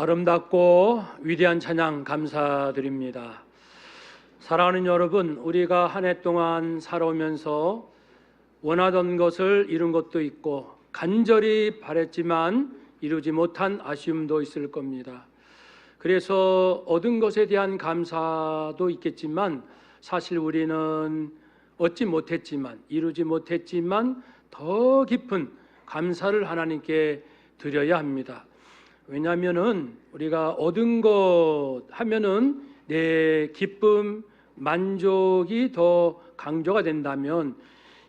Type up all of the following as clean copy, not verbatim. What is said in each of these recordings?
아름답고 위대한 찬양 감사드립니다. 사랑하는 여러분, 우리가 한 해 동안 살아오면서 원하던 것을 이룬 것도 있고 간절히 바랬지만 이루지 못한 아쉬움도 있을 겁니다. 그래서 얻은 것에 대한 감사도 있겠지만 사실 우리는 얻지 못했지만, 이루지 못했지만 더 깊은 감사를 하나님께 드려야 합니다. 왜냐하면은 우리가 얻은 것 하면은 내 기쁨, 만족이 더 강조가 된다면,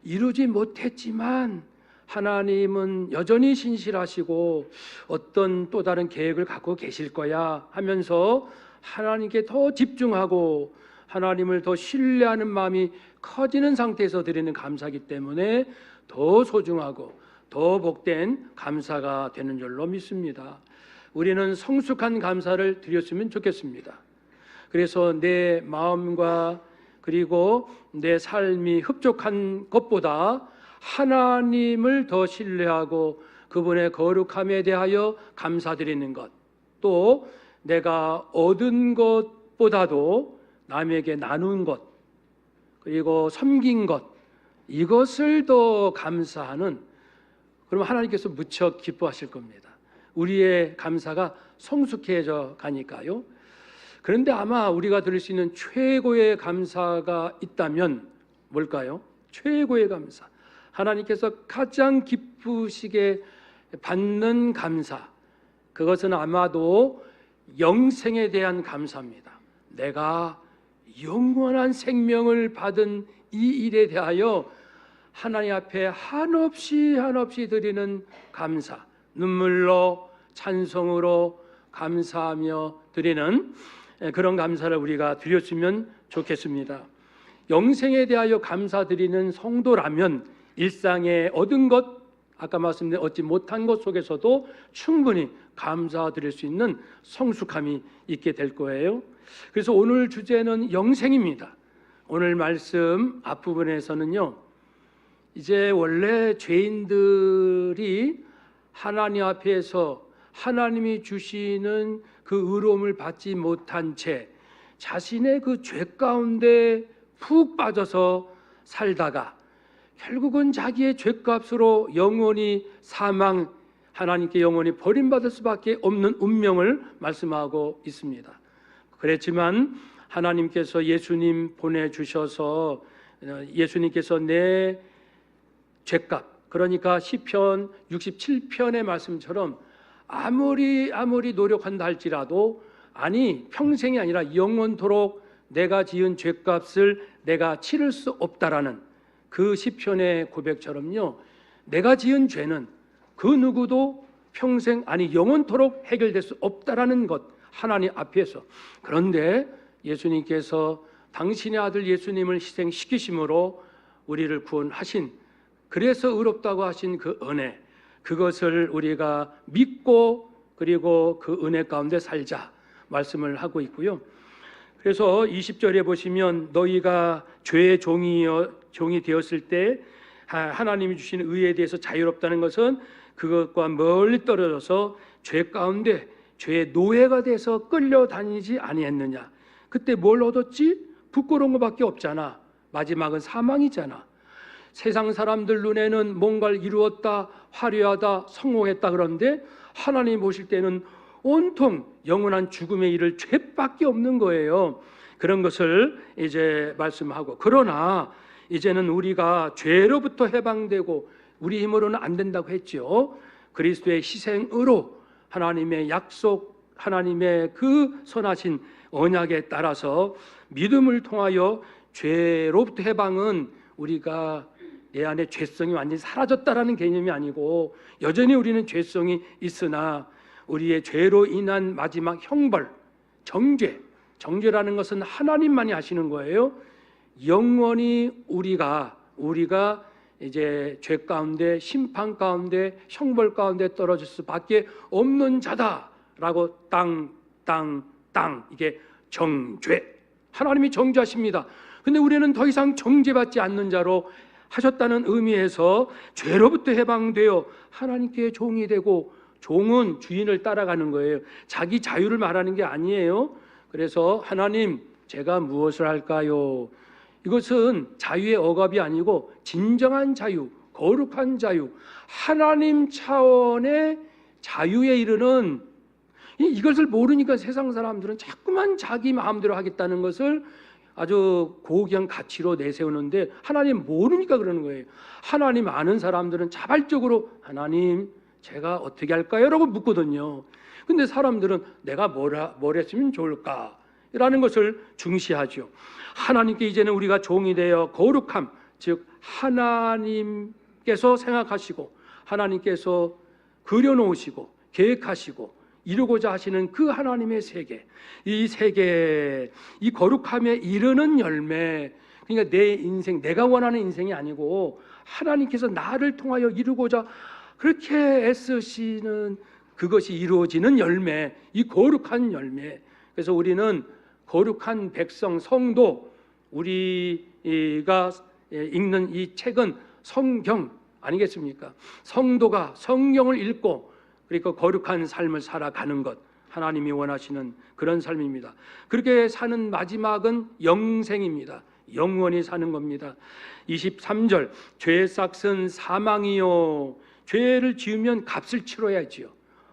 이루지 못했지만 하나님은 여전히 신실하시고 어떤 또 다른 계획을 갖고 계실 거야 하면서 하나님께 더 집중하고 하나님을 더 신뢰하는 마음이 커지는 상태에서 드리는 감사이기 때문에 더 소중하고 더 복된 감사가 되는 줄로 믿습니다. 우리는 성숙한 감사를 드렸으면 좋겠습니다. 그래서 내 마음과 그리고 내 삶이 흡족한 것보다 하나님을 더 신뢰하고 그분의 거룩함에 대하여 감사드리는 것, 또 내가 얻은 것보다도 남에게 나눈 것, 그리고 섬긴 것, 이것을 더 감사하는, 그럼 하나님께서 무척 기뻐하실 겁니다. 우리의 감사가 성숙해져 가니까요. 그런데 아마 우리가 드릴 수 있는 최고의 감사가 있다면 뭘까요? 최고의 감사, 하나님께서 가장 기쁘시게 받는 감사, 그것은 아마도 영생에 대한 감사입니다. 내가 영원한 생명을 받은 이 일에 대하여 하나님 앞에 한없이 드리는 감사, 눈물로 찬송으로 감사하며 드리는 그런 감사를 우리가 드렸으면 좋겠습니다. 영생에 대하여 감사드리는 성도라면 일상에 얻은 것, 아까 말씀드린 얻지 못한 것 속에서도 충분히 감사드릴 수 있는 성숙함이 있게 될 거예요. 그래서 오늘 주제는 영생입니다. 오늘 말씀 앞부분에서는요, 이제 원래 죄인들이 하나님 앞에서 하나님이 주시는 그 의로움을 받지 못한 채 자신의 그 죄 가운데 푹 빠져서 살다가 결국은 자기의 죄값으로 영원히 사망, 하나님께 영원히 버림받을 수밖에 없는 운명을 말씀하고 있습니다. 그랬지만 하나님께서 예수님 보내주셔서 예수님께서 내 죄값, 그러니까 시편 67편의 말씀처럼 아무리 노력한다 할지라도, 아니 평생이 아니라 영원토록 내가 지은 죄값을 내가 치를 수 없다라는 그 시편의 고백처럼요, 내가 지은 죄는 그 누구도 평생, 아니 영원토록 해결될 수 없다라는 것, 하나님 앞에서. 그런데 예수님께서 당신의 아들 예수님을 희생시키심으로 우리를 구원하신, 그래서 의롭다고 하신 그 은혜, 그것을 우리가 믿고 그리고 그 은혜 가운데 살자 말씀을 하고 있고요. 그래서 20절에 보시면 너희가 죄의 종이 되었을 때 하나님이 주신 의에 대해서 자유롭다는 것은 그것과 멀리 떨어져서 죄 가운데 죄의 노예가 돼서 끌려다니지 아니했느냐. 그때 뭘 얻었지? 부끄러운 것밖에 없잖아. 마지막은 사망이잖아. 세상 사람들 눈에는 뭔가를 이루었다, 화려하다, 성공했다, 그런데 하나님 보실 때는 온통 영원한 죽음의 일을 죄밖에 없는 거예요. 그런 것을 이제 말씀하고, 그러나 이제는 우리가 죄로부터 해방되고 우리 힘으로는 안 된다고 했죠. 그리스도의 희생으로 하나님의 약속, 하나님의 그 선하신 언약에 따라서 믿음을 통하여 죄로부터 해방은 우리가 내 안에 죄성이 완전히 사라졌다라는 개념이 아니고, 여전히 우리는 죄성이 있으나 우리의 죄로 인한 마지막 형벌, 정죄라는 것은 하나님만이 하시는 거예요. 영원히 우리가 이제 죄 가운데, 심판 가운데, 형벌 가운데 떨어질 수밖에 없는 자다라고 땅, 이게 정죄, 하나님이 정죄하십니다. 근데 우리는 더 이상 정죄받지 않는 자로 하셨다는 의미에서 죄로부터 해방되어 하나님께 종이 되고 종은 주인을 따라가는 거예요. 자기 자유를 말하는 게 아니에요. 그래서 하나님, 제가 무엇을 할까요? 이것은 자유의 억압이 아니고 진정한 자유, 거룩한 자유, 하나님 차원의 자유에 이르는, 이것을 모르니까 세상 사람들은 자꾸만 자기 마음대로 하겠다는 것을 아주 고귀한 가치로 내세우는데, 하나님 모르니까 그러는 거예요. 하나님 아는 사람들은 자발적으로 하나님, 제가 어떻게 할까요? 라고 묻거든요. 근데 사람들은 내가 뭘 했으면 좋을까? 라는 것을 중시하죠. 하나님께 이제는 우리가 종이 되어 거룩함, 즉 하나님께서 생각하시고 하나님께서 그려놓으시고 계획하시고 이루고자 하시는 그 하나님의 세계, 이 세계, 이 거룩함에 이르는 열매, 그러니까 내 인생, 내가 원하는 인생이 아니고 하나님께서 나를 통하여 이루고자 그렇게 애쓰시는 그것이 이루어지는 열매, 이 거룩한 열매. 그래서 우리는 거룩한 백성, 성도, 우리가 읽는 이 책은 성경 아니겠습니까? 성도가 성경을 읽고 그러니까 거룩한 삶을 살아가는 것, 하나님이 원하시는 그런 삶입니다. 그렇게 사는 마지막은 영생입니다. 영원히 사는 겁니다. 23절, 죄의 삭은 사망이요. 죄를 지으면 값을 치러야지요.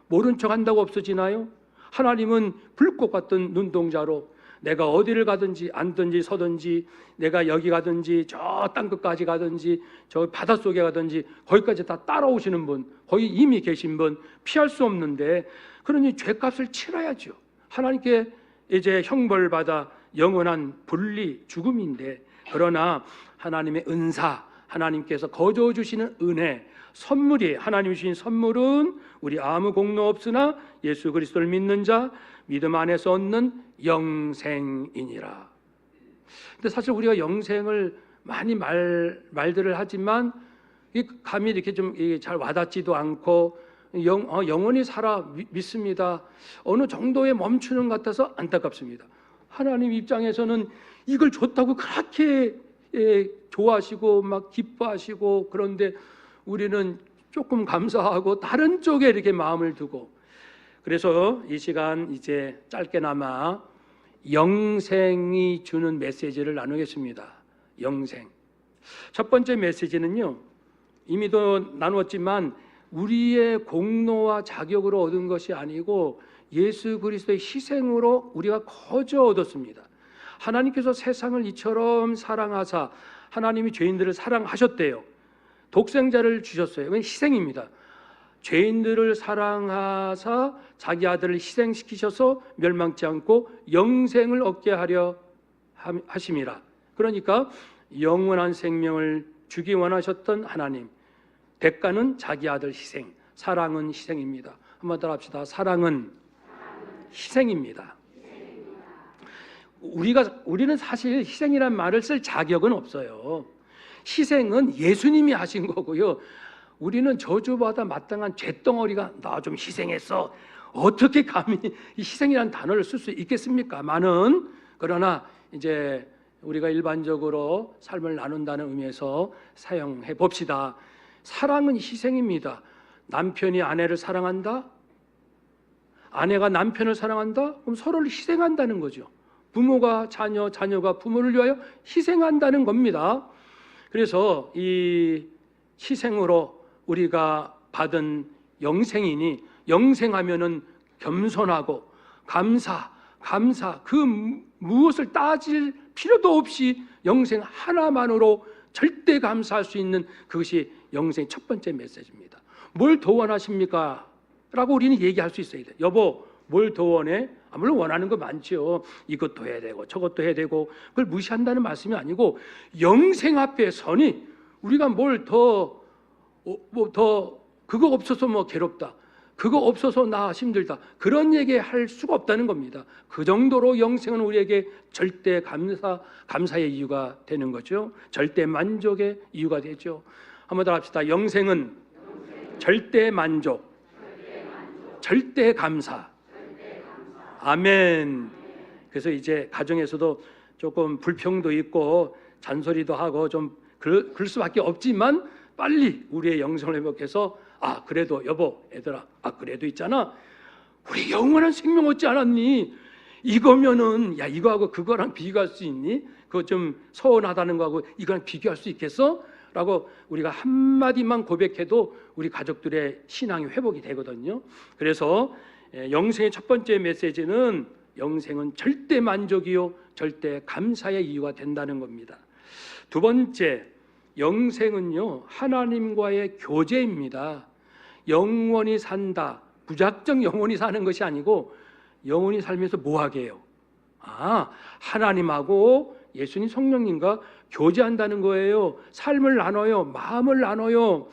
모른 척 한다고 없어지나요? 하나님은 불꽃 같은 눈동자로 내가 어디를 가든지 앉든지 서든지, 내가 여기 가든지 저 땅끝까지 가든지 저 바닷속에 가든지 거기까지 다 따라오시는 분, 거기 이미 계신 분, 피할 수 없는데, 그러니 죄값을 치러야죠. 하나님께 이제 형벌받아 영원한 분리, 죽음인데, 그러나 하나님의 은사, 하나님께서 거저 주시는 은혜, 선물이, 하나님이 주신 선물은 우리 아무 공로 없으나 예수 그리스도를 믿는 자, 믿음 안에서 얻는 영생이니라. 근데 사실 우리가 영생을 많이 말들을 하지만 감히 이렇게 좀 잘 와닿지도 않고, 영원히 살아 믿습니다, 어느 정도에 멈추는 것 같아서 안타깝습니다. 하나님 입장에서는 이걸 줬다고 그렇게 좋아하시고 막 기뻐하시고, 그런데 우리는 조금 감사하고 다른 쪽에 이렇게 마음을 두고, 그래서 이 시간 이제 짧게나마 영생이 주는 메시지를 나누겠습니다. 영생. 첫 번째 메시지는요, 이미도 나누었지만 우리의 공로와 자격으로 얻은 것이 아니고 예수 그리스도의 희생으로 우리가 거저 얻었습니다. 하나님께서 세상을 이처럼 사랑하사 하나님이 죄인들을 사랑하셨대요. 독생자를 주셨어요. 그건 희생입니다. 죄인들을 사랑하사 자기 아들을 희생시키셔서 멸망치 않고 영생을 얻게 하려 하심이라. 그러니까 영원한 생명을 주기 원하셨던 하나님, 대가는 자기 아들 희생, 사랑은 희생입니다. 한번 더 합시다. 사랑은 희생입니다. 우리는 사실 희생이란 말을 쓸 자격은 없어요. 희생은 예수님이 하신 거고요. 우리는 저주받아 마땅한 쇳덩어리가 나 좀 희생했어, 어떻게 감히 이 희생이라는 단어를 쓸 수 있겠습니까만은, 그러나 이제 우리가 일반적으로 삶을 나눈다는 의미에서 사용해 봅시다. 사랑은 희생입니다. 남편이 아내를 사랑한다, 아내가 남편을 사랑한다, 그럼 서로를 희생한다는 거죠. 부모가 자녀, 자녀가 부모를 위하여 희생한다는 겁니다. 그래서 이 희생으로 우리가 받은 영생이니, 영생하면은 겸손하고 감사, 그 무엇을 따질 필요도 없이 영생 하나만으로 절대 감사할 수 있는 그것이 영생의 첫 번째 메시지입니다. 뭘 더 원하십니까? 라고 우리는 얘기할 수 있어야 돼요. 여보, 뭘 더 원해? 물론 원하는 거 많죠. 이것도 해야 되고 저것도 해야 되고, 그걸 무시한다는 말씀이 아니고, 영생 앞에 서니 우리가 뭘 더 그거 없어서 뭐 괴롭다, 그거 없어서 나 힘들다, 그런 얘기 할 수가 없다는 겁니다. 그 정도로 영생은 우리에게 절대 감사의 이유가 되는 거죠. 절대 만족의 이유가 되죠. 한번 더 합시다. 영생은 절대 만족, 절대 감사. 아멘. 그래서 이제 가정에서도 조금 불평도 있고 잔소리도 하고 좀 그럴 수밖에 없지만, 빨리 우리의 영성을 회복해서 아 그래도 여보 얘들아 그래도 있잖아 우리 영원한 생명 얻지 않았니? 이거면은 야 이거하고 그거랑 비교할 수 있니? 그거 좀 서운하다는 거하고 이거랑 비교할 수 있겠어? 라고 우리가 한마디만 고백해도 우리 가족들의 신앙이 회복이 되거든요. 그래서 영생의 첫 번째 메시지는 영생은 절대 만족이요 절대 감사의 이유가 된다는 겁니다. 두 번째, 영생은요 하나님과의 교제입니다. 영원히 산다, 무작정 영원히 사는 것이 아니고 영원히 살면서 뭐 하게 해요? 하나님하고 예수님 성령님과 교제한다는 거예요. 삶을 나눠요. 마음을 나눠요.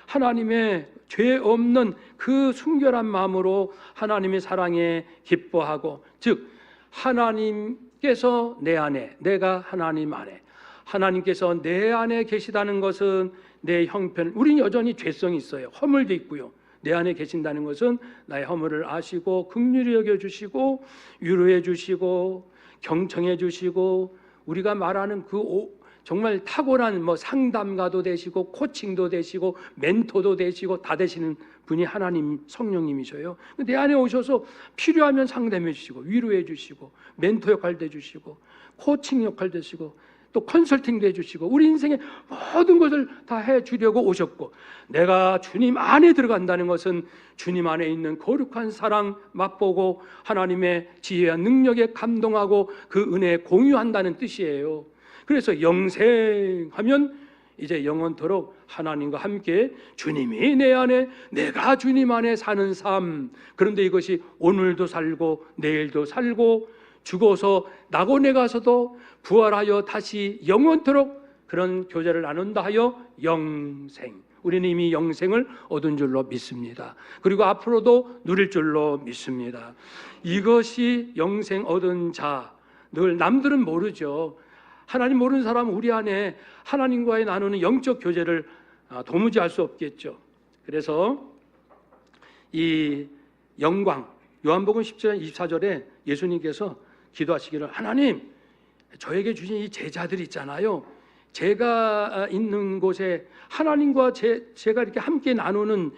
하나님의 죄 없는 그 순결한 마음으로 하나님의 사랑에 기뻐하고, 즉 하나님께서 내 안에, 내가 하나님 안에, 하나님께서 내 안에 계시다는 것은 내 형편, 우리는 여전히 죄성이 있어요. 허물도 있고요. 내 안에 계신다는 것은 나의 허물을 아시고 긍휼히 여겨주시고 위로해 주시고 경청해 주시고, 우리가 말하는 정말 탁월한 상담가도 되시고 코칭도 되시고 멘토도 되시고 다 되시는 분이 하나님 성령님이셔요. 내 안에 오셔서 필요하면 상담해 주시고 위로해 주시고 멘토 역할도 해주시고 코칭 역할도 해주시고 또 컨설팅도 해주시고 우리 인생의 모든 것을 다 해주려고 오셨고, 내가 주님 안에 들어간다는 것은 주님 안에 있는 거룩한 사랑 맛보고 하나님의 지혜와 능력에 감동하고 그 은혜에 공유한다는 뜻이에요. 그래서 영생하면 이제 영원토록 하나님과 함께 주님이 내 안에 내가 주님 안에 사는 삶, 그런데 이것이 오늘도 살고 내일도 살고 죽어서 낙원에 가서도 부활하여 다시 영원토록 그런 교제를 나눈다 하여 영생, 우리는 이미 영생을 얻은 줄로 믿습니다. 그리고 앞으로도 누릴 줄로 믿습니다. 이것이 영생 얻은 자, 늘 남들은 모르죠. 하나님 모르는 사람은 우리 안에 하나님과의 나누는 영적 교제를 도무지 알 수 없겠죠. 그래서 이 영광, 요한복음 10장 24절에 예수님께서 기도하시기를, 하나님 저에게 주신 이 제자들 있잖아요, 제가 있는 곳에 하나님과 제가 이렇게 함께 나누는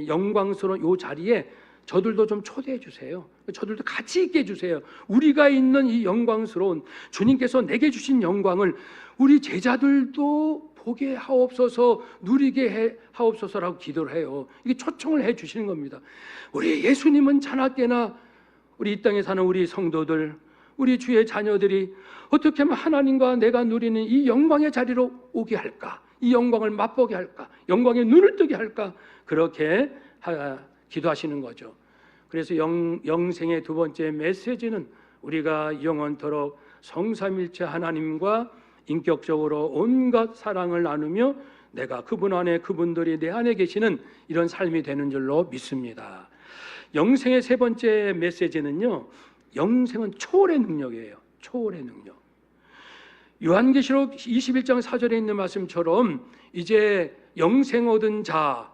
영광스러운 이 자리에 저들도 좀 초대해 주세요. 저들도 같이 있게 해주세요. 우리가 있는 이 영광스러운 주님께서 내게 주신 영광을 우리 제자들도 보게 하옵소서, 누리게 하옵소서라고 기도를 해요. 이게 초청을 해 주시는 겁니다. 우리 예수님은 자나깨나 우리 이 땅에 사는 우리 성도들, 우리 주의 자녀들이 어떻게 하면 하나님과 내가 누리는 이 영광의 자리로 오게 할까, 이 영광을 맛보게 할까, 영광의 눈을 뜨게 할까, 그렇게 기도하시는 거죠. 그래서 영생의 두 번째 메시지는 우리가 영원토록 성삼일체 하나님과 인격적으로 온갖 사랑을 나누며 내가 그분 안에 그분들이 내 안에 계시는 이런 삶이 되는 줄로 믿습니다. 영생의 세 번째 메시지는요, 영생은 초월의 능력이에요. 초월의 능력. 요한계시록 21장 4절에 있는 말씀처럼 이제 영생 얻은 자,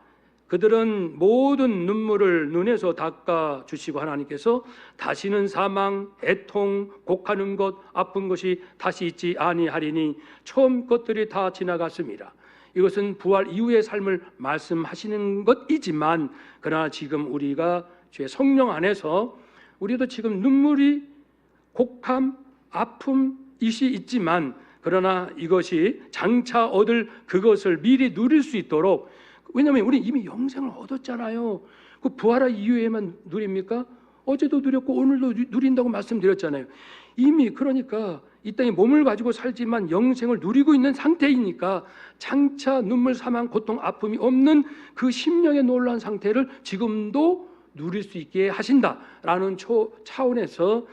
그들은 모든 눈물을 눈에서 닦아 주시고 하나님께서 다시는 사망, 애통, 곡하는 것, 아픈 것이 다시 있지 아니하리니 처음 것들이 다 지나갔습니다. 이것은 부활 이후의 삶을 말씀하시는 것이지만, 그러나 지금 우리가 주의 성령 안에서 우리도 지금 눈물이, 곡함, 아픔 이시 있지만, 그러나 이것이 장차 얻을 그것을 미리 누릴 수 있도록, 왜냐하면 우리 이미 영생을 얻었잖아요. 그 부활한 이후에만 누립니까? 어제도 누렸고 오늘도 누린다고 말씀드렸잖아요. 이미 그러니까 이 땅에 몸을 가지고 살지만 영생을 누리고 있는 상태이니까 장차 눈물, 사망, 고통, 아픔이 없는 그 심령의 놀라운 상태를 지금도 누릴 수 있게 하신다라는 차원에서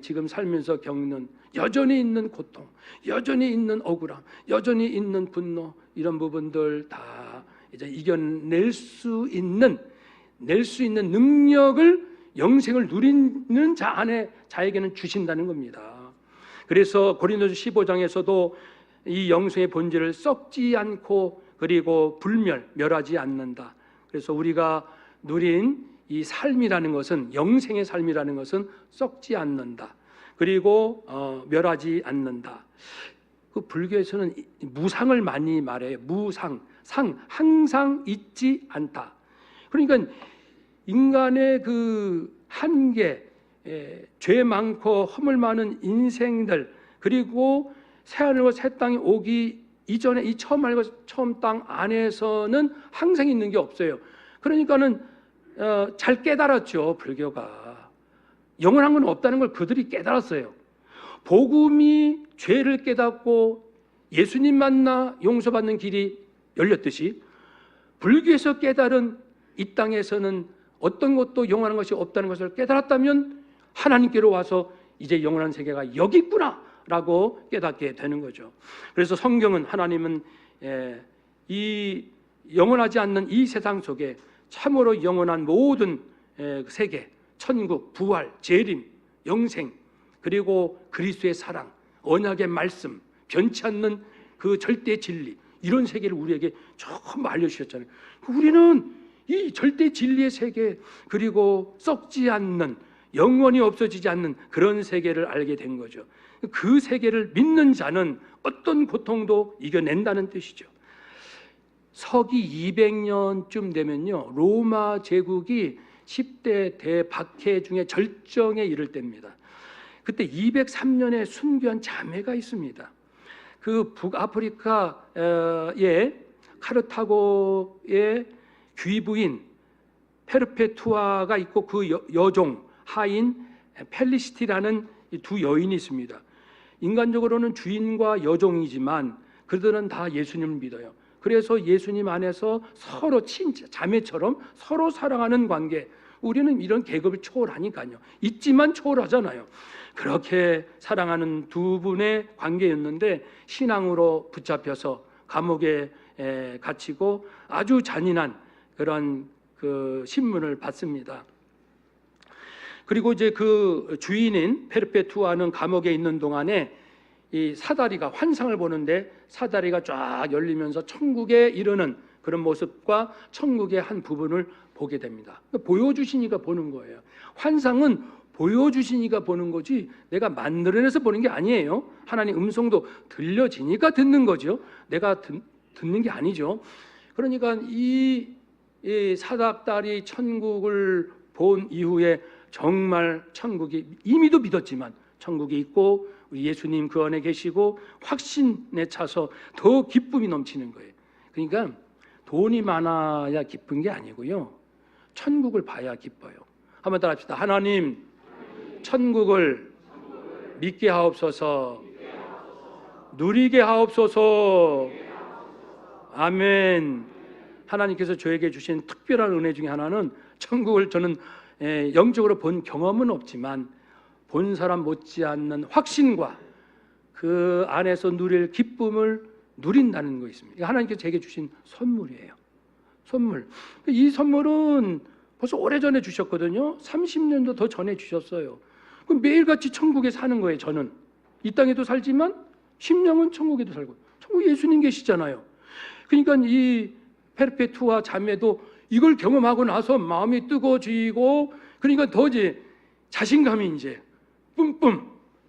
지금 살면서 겪는 여전히 있는 고통, 여전히 있는 억울함, 여전히 있는 분노, 이런 부분들 다 이제 이겨낼 수 있는, 낼 수 있는 능력을 영생을 누리는 자에게는 주신다는 겁니다. 그래서 고린도서 15장에서도 이 영생의 본질을 썩지 않고 그리고 멸하지 않는다. 그래서 우리가 누린 이 삶이라는 것은, 영생의 삶이라는 것은 썩지 않는다. 그리고 멸하지 않는다. 그 불교에서는 무상을 많이 말해요. 무상. 항상 잊지 않다. 그러니까 인간의 그 한계, 죄 많고 허물 많은 인생들, 그리고 새하늘과 새 땅이 오기 이전에 이 처음 하늘과 처음 땅 안에서는 항상 있는 게 없어요. 그러니까는 잘 깨달았죠. 불교가 영원한 건 없다는 걸 그들이 깨달았어요. 복음이 죄를 깨닫고 예수님 만나 용서받는 길이 열렸듯이 불교에서 깨달은 이 땅에서는 어떤 것도 영원한 것이 없다는 것을 깨달았다면 하나님께로 와서 이제 영원한 세계가 여기 있구나 라고 깨닫게 되는 거죠. 그래서 성경은, 하나님은 이 영원하지 않는 이 세상 속에 참으로 영원한 모든 세계, 천국, 부활, 재림, 영생, 그리고 그리스도의 사랑, 언약의 말씀, 변치 않는 그 절대 진리, 이런 세계를 우리에게 조금 알려주셨잖아요. 우리는 이 절대 진리의 세계, 그리고 썩지 않는, 영원히 없어지지 않는 그런 세계를 알게 된 거죠. 그 세계를 믿는 자는 어떤 고통도 이겨낸다는 뜻이죠. 서기 200년쯤 되면요, 로마 제국이 10대 대박해 중에 절정에 이를 때입니다. 그때 203년에 순교한 자매가 있습니다. 그 북아프리카의 카르타고의 귀부인 페르페투아가 있고 그 여종 하인 펠리시티라는 두 여인이 있습니다. 인간적으로는 주인과 여종이지만 그들은 다 예수님을 믿어요. 그래서 예수님 안에서 서로 자매처럼 서로 사랑하는 관계. 우리는 이런 계급을 초월하니까요. 있지만 초월하잖아요. 그렇게 사랑하는 두 분의 관계였는데 신앙으로 붙잡혀서 감옥에 갇히고 아주 잔인한 그런 그 신문을 받습니다. 그리고 이제 그 주인인 페르페투아는 감옥에 있는 동안에 이 사다리가, 환상을 보는데 사다리가 쫙 열리면서 천국에 이르는 그런 모습과 천국의 한 부분을 보게 됩니다. 보여주시니까 보는 거예요. 환상은 보여주시니까 보는 거지 내가 만들어내서 보는 게 아니에요. 하나님 음성도 들려지니까 듣는 거죠. 내가 듣는 게 아니죠. 그러니까 이 사닥다리 천국을 본 이후에 정말 천국이, 이미도 믿었지만 천국이 있고 우리 예수님 그 안에 계시고 확신에 차서 더 기쁨이 넘치는 거예요. 그러니까 돈이 많아야 기쁜 게 아니고요, 천국을 봐야 기뻐요. 한번 따라 합시다. 하나님, 천국을 믿게 하옵소서, 누리게 하옵소서. 아멘. 하나님께서 저에게 주신 특별한 은혜 중에 하나는, 천국을 저는 영적으로 본 경험은 없지만 본 사람 못지않는 확신과 그 안에서 누릴 기쁨을 누린다는 거 있습니다. 하나님께서 제게 주신 선물이에요. 선물. 이 선물은 벌써 오래전에 주셨거든요. 30년도 더 전에 주셨어요. 그럼 매일같이 천국에 사는 거예요. 저는 이 땅에도 살지만 심령은 천국에도 살고, 천국 예수님 계시잖아요. 그러니까 이 페르페투아 자매도 이걸 경험하고 나서 마음이 뜨거워지고, 그러니까 더 이제 자신감이 이제 뿜뿜,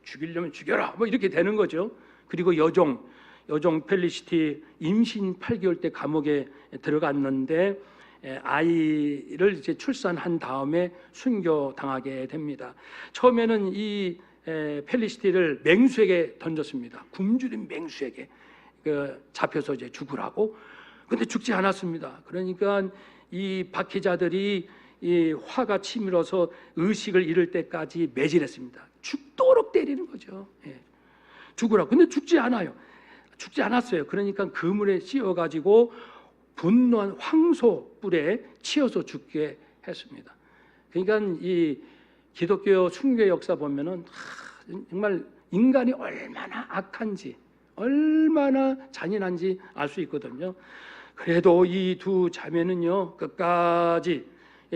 죽이려면 죽여라 뭐 이렇게 되는 거죠. 그리고 여종 펠리시티 임신 8개월 때 감옥에 들어갔는데 아이를 이제 출산한 다음에 순교당하게 됩니다. 처음에는 이 펠리시티를 맹수에게 던졌습니다. 굶주린 맹수에게 잡혀서 이제 죽으라고. 근데 죽지 않았습니다. 그러니까 이 박해자들이 이 화가 치밀어서 의식을 잃을 때까지 매질했습니다. 죽도록 때리는 거죠. 죽으라고. 근데 죽지 않아요. 죽지 않았어요. 그러니까 그물에 씌워가지고 분노한 황소 뿔에 치여서 죽게 했습니다. 그러니까 이 기독교 순교 역사 보면은 정말 인간이 얼마나 악한지, 얼마나 잔인한지 알 수 있거든요. 그래도 이 두 자매는요, 끝까지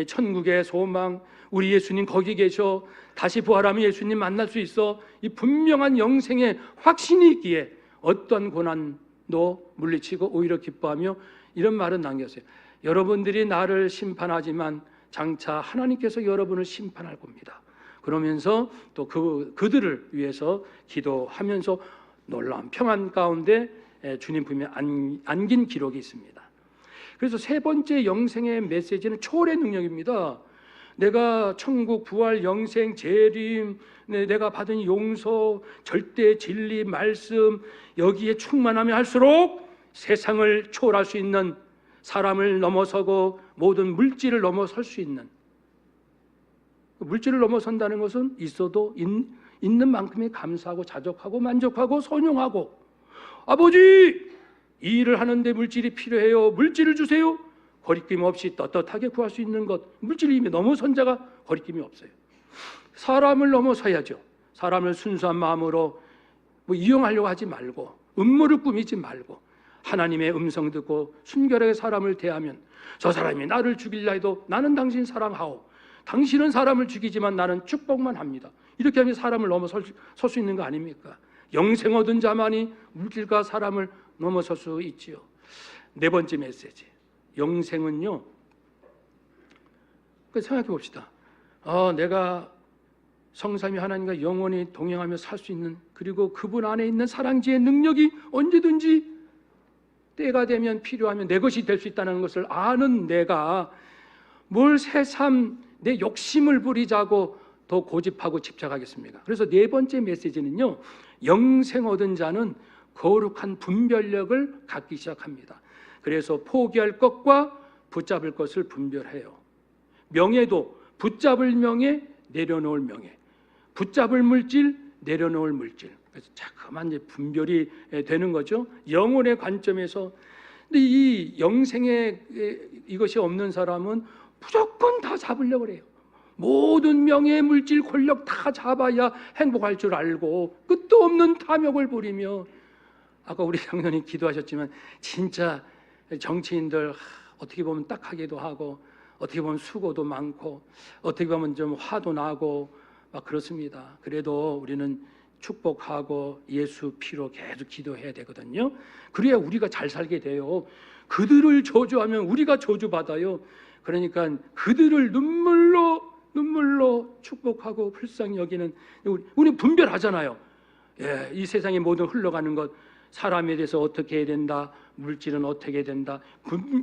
천국의 소망, 우리 예수님 거기 계셔, 다시 부활하면 예수님 만날 수 있어, 이 분명한 영생의 확신이 있기에 어떤 고난도 물리치고 오히려 기뻐하며 이런 말은 남겼어요. 여러분들이 나를 심판하지만 장차 하나님께서 여러분을 심판할 겁니다. 그러면서 또 그들을 위해서 기도하면서 놀라운 평안 가운데 주님 품에 안긴 기록이 있습니다. 그래서 세 번째 영생의 메시지는 초월의 능력입니다. 내가 천국, 부활, 영생, 재림, 내가 받은 용서, 절대 진리, 말씀, 여기에 충만하면 할수록 세상을 초월할 수 있는, 사람을 넘어서고 모든 물질을 넘어설 수 있는, 물질을 넘어선다는 것은 있어도 있는 만큼에 감사하고 자족하고 만족하고 선용하고, 아버지 이 일을 하는데 물질이 필요해요, 물질을 주세요. 거리낌 없이 떳떳하게 구할 수 있는 것, 물질이 이미 넘어선 자가 거리낌이 없어요. 사람을 넘어서야죠. 사람을 순수한 마음으로 이용하려고 하지 말고, 음모를 꾸미지 말고, 하나님의 음성 듣고 순결하게 사람을 대하면, 저 사람이 나를 죽일라 해도 나는 당신 사랑하오, 당신은 사람을 죽이지만 나는 축복만 합니다. 이렇게 하면 사람을 넘어설 수 있는 거 아닙니까? 영생 얻은 자만이 물질과 사람을 넘어설 수 있지요. 네 번째 메시지, 영생은요, 생각해 봅시다. 내가 성삼위 하나님과 영원히 동행하며 살 수 있는, 그리고 그분 안에 있는 사랑지의 능력이 언제든지 때가 되면 필요하면 내 것이 될 수 있다는 것을 아는 내가 뭘 새삼 내 욕심을 부리자고 더 고집하고 집착하겠습니까? 그래서 네 번째 메시지는요, 영생 얻은 자는 거룩한 분별력을 갖기 시작합니다. 그래서 포기할 것과 붙잡을 것을 분별해요. 명예도 붙잡을 명예, 내려놓을 명예, 붙잡을 물질, 내려놓을 물질. 그래서 자꾸만 이제 분별이 되는 거죠. 영혼의 관점에서. 근데 이 영생에 이것이 없는 사람은 무조건 다 잡으려고 그래요. 모든 명예, 물질, 권력 다 잡아야 행복할 줄 알고 끝도 없는 탐욕을 부리며, 아까 우리 장로님 기도하셨지만 진짜 정치인들 어떻게 보면 딱하기도 하고, 어떻게 보면 수고도 많고, 어떻게 보면 좀 화도 나고 막 그렇습니다. 그래도 우리는 축복하고 예수 피로 계속 기도해야 되거든요. 그래야 우리가 잘 살게 돼요. 그들을 저주하면 우리가 저주받아요. 그러니까 그들을 눈물로 축복하고 불쌍히 여기는, 우리 분별하잖아요. 이 세상의 모든 흘러가는 것, 사람에 대해서 어떻게 해야 된다, 물질은 어떻게 해야 된다,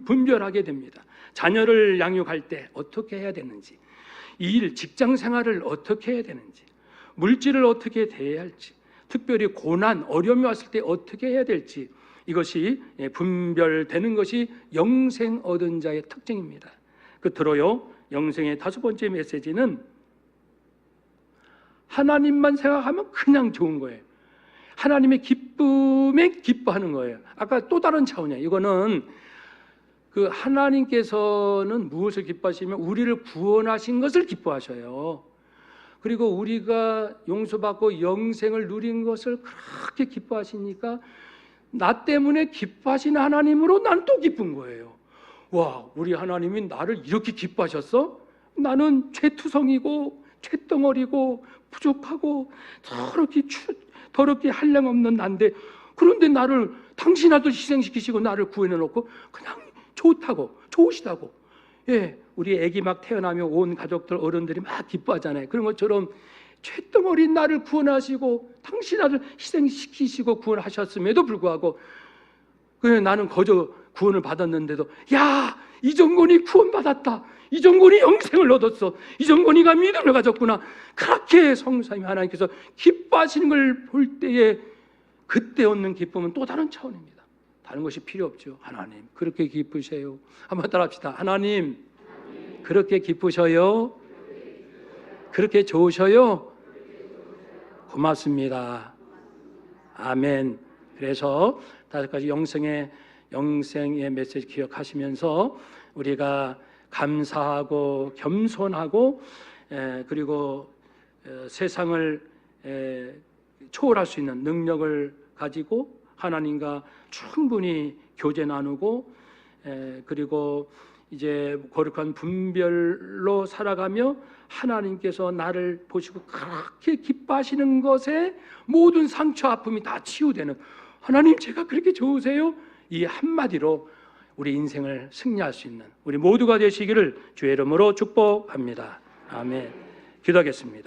분별하게 됩니다. 자녀를 양육할 때 어떻게 해야 되는지, 일, 직장 생활을 어떻게 해야 되는지, 물질을 어떻게 대해야 할지, 특별히 고난, 어려움이 왔을 때 어떻게 해야 될지, 이것이 분별되는 것이 영생 얻은 자의 특징입니다. 끝으로요, 영생의 다섯 번째 메시지는 하나님만 생각하면 그냥 좋은 거예요. 하나님의 기쁨에 기뻐하는 거예요. 아까 또 다른 차원이에요. 이거는 그 하나님께서는 무엇을 기뻐하시면 우리를 구원하신 것을 기뻐하셔요. 그리고 우리가 용서받고 영생을 누린 것을 그렇게 기뻐하시니까 나 때문에 기뻐하시는 하나님으로 난 또 기쁜 거예요. 와, 우리 하나님이 나를 이렇게 기뻐하셨어? 나는 죄투성이고 죄덩어리고 부족하고 더럽게 한량없는 난데, 그런데 나를 당신 아들 희생시키시고 나를 구해놓고 그냥 좋으시다고. 우리 애기 막 태어나면 온 가족들, 어른들이 막 기뻐하잖아요. 그런 것처럼 죄덩어리 나를 구원하시고 당신 아들 희생시키시고 구원하셨음에도 불구하고, 나는 거저 구원을 받았는데도, 야, 이정곤이 구원받았다, 이정곤이 영생을 얻었어, 이정곤이가 믿음을 가졌구나, 그렇게 성삼위 하나님께서 기뻐하시는 걸 볼 때에 그때 얻는 기쁨은 또 다른 차원입니다. 다른 것이 필요 없죠. 하나님 그렇게 기쁘세요. 한번 따라합시다. 하나님 그렇게 기쁘셔요? 그렇게 좋으셔요? 고맙습니다. 아멘. 그래서 다섯 가지 영생의 메시지 기억하시면서 우리가 감사하고 겸손하고, 그리고 세상을 초월할 수 있는 능력을 가지고 하나님과 충분히 교제 나누고, 그리고 이제 거룩한 분별로 살아가며 하나님께서 나를 보시고 그렇게 기뻐하시는 것에 모든 상처 아픔이 다 치유되는, 하나님 제가 그렇게 좋으세요? 이 한마디로 우리 인생을 승리할 수 있는 우리 모두가 되시기를 주의 이름으로 축복합니다. 아멘. 기도하겠습니다.